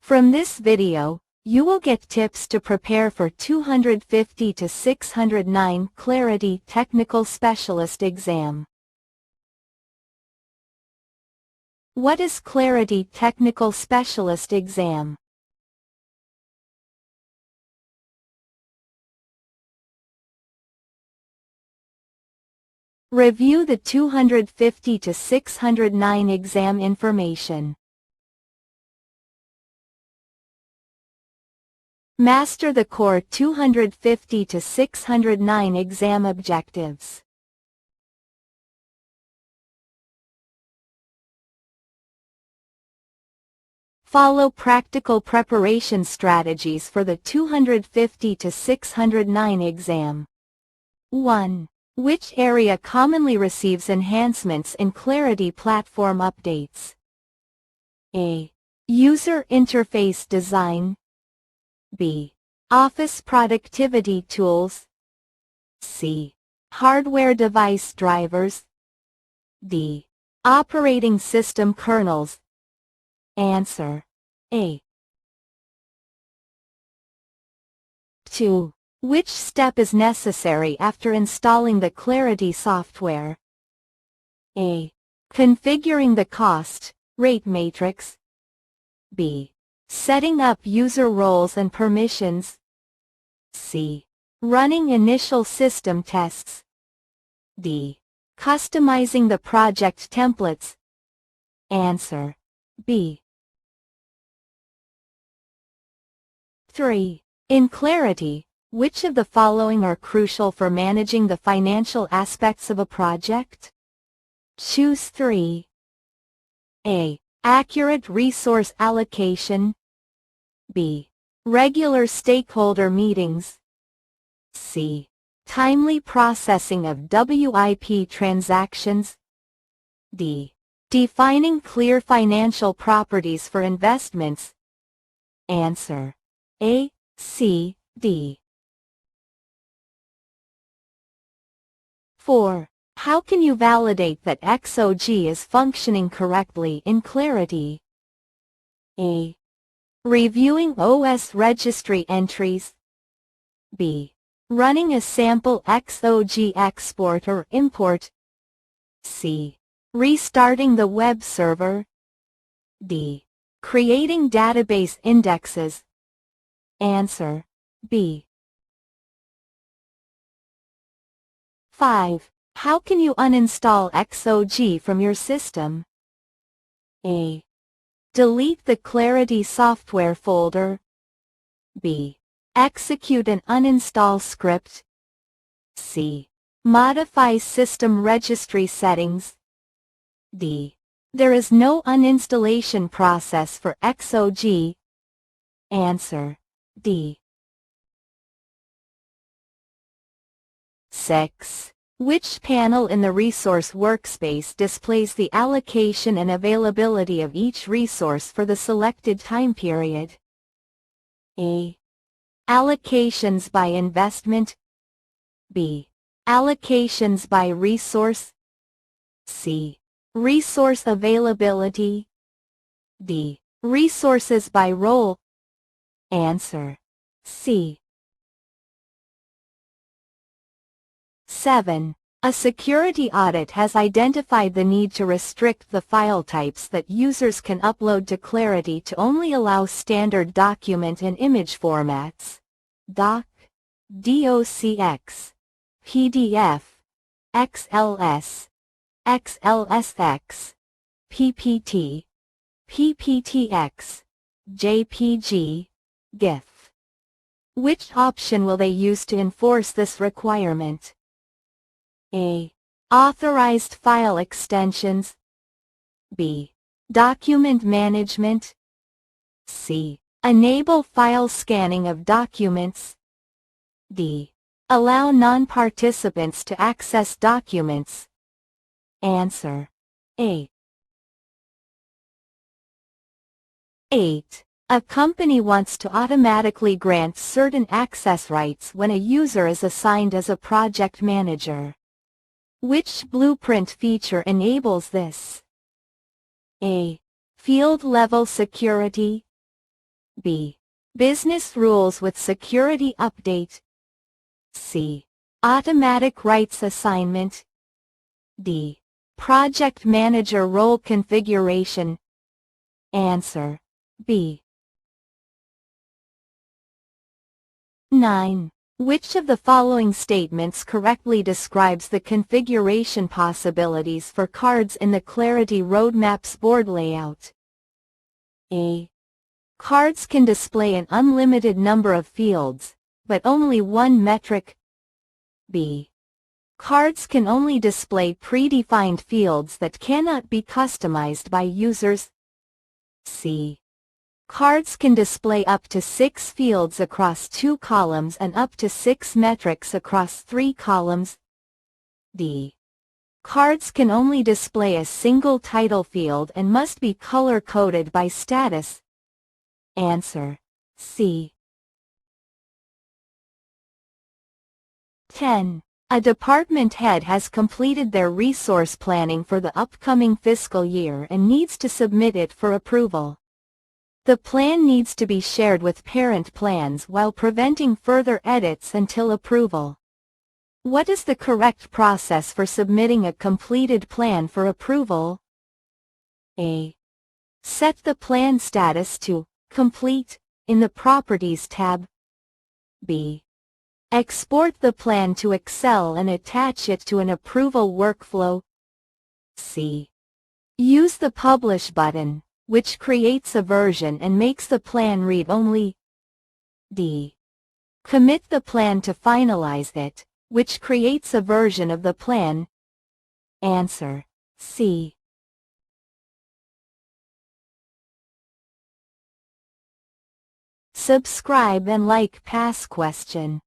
From this video, you will get tips to prepare for 250 to 609 Clarity Technical Specialist exam. What is Clarity Technical Specialist exam? Review the 250 to 609 exam information. Master the core 250 to 609 exam objectives. Follow practical preparation strategies for the 250 to 609 exam. 1. Which area commonly receives enhancements in Clarity platform updates? A. User interface design. B. Office productivity tools. C. Hardware device drivers. D. Operating system kernels. Answer. A. 2. Which step is necessary after installing the Clarity software? A. Configuring the cost, rate matrix. B. Setting up user roles and permissions. C. Running initial system tests. D. Customizing the project templates. Answer. B. 3. In Clarity, which of the following are crucial for managing the financial aspects of a project? Choose 3. A. Accurate resource allocation. B. Regular stakeholder meetings. C. Timely processing of WIP transactions. D. Defining clear financial properties for investments. Answer. A, C, D. 4. How can you validate that XOG is functioning correctly in Clarity? A. Reviewing OS registry entries. B. Running a sample XOG export or import. C. Restarting the web server. D. Creating database indexes. Answer. B. 5. How can you uninstall XOG from your system? A. Delete the Clarity software folder. B. Execute an uninstall script. C. Modify system registry settings. D. There is no uninstallation process for XOG. Answer. D. 6. Which panel in the resource workspace displays the allocation and availability of each resource for the selected time period? A. Allocations by investment. B. Allocations by resource. C. Resource availability. D. Resources by role. Answer. C. 7. A security audit has identified the need to restrict the file types that users can upload to Clarity to only allow standard document and image formats: doc, docx, PDF, XLS, XLSX, PPT, PPTX, JPG, GIF. Which option will they use to enforce this requirement? A. Authorized file extensions. B. Document management. C. Enable file scanning of documents. D. Allow non-participants to access documents. Answer. A. 8. A company wants to automatically grant certain access rights when a user is assigned as a project manager. Which blueprint feature enables this? A. Field level security. B. Business rules with security update. C. Automatic rights assignment. D. Project manager role configuration. Answer: B. 9. Which of the following statements correctly describes the configuration possibilities for cards in the Clarity Roadmap's board layout? A. Cards can display an unlimited number of fields, but only one metric. B. Cards can only display predefined fields that cannot be customized by users. C. Cards can display up to 6 fields across 2 columns and up to 6 metrics across 3 columns. D. Cards can only display a single title field and must be color-coded by status. Answer: C. 10. A department head has completed their resource planning for the upcoming fiscal year and needs to submit it for approval. The plan needs to be shared with parent plans while preventing further edits until approval. What is the correct process for submitting a completed plan for approval? A. Set the plan status to Complete in the Properties tab. B. Export the plan to Excel and attach it to an approval workflow. C. Use the Publish button, which creates a version and makes the plan read-only. D. Commit the plan to finalize it, which creates a version of the plan. Answer: C. Subscribe and like. Pass question.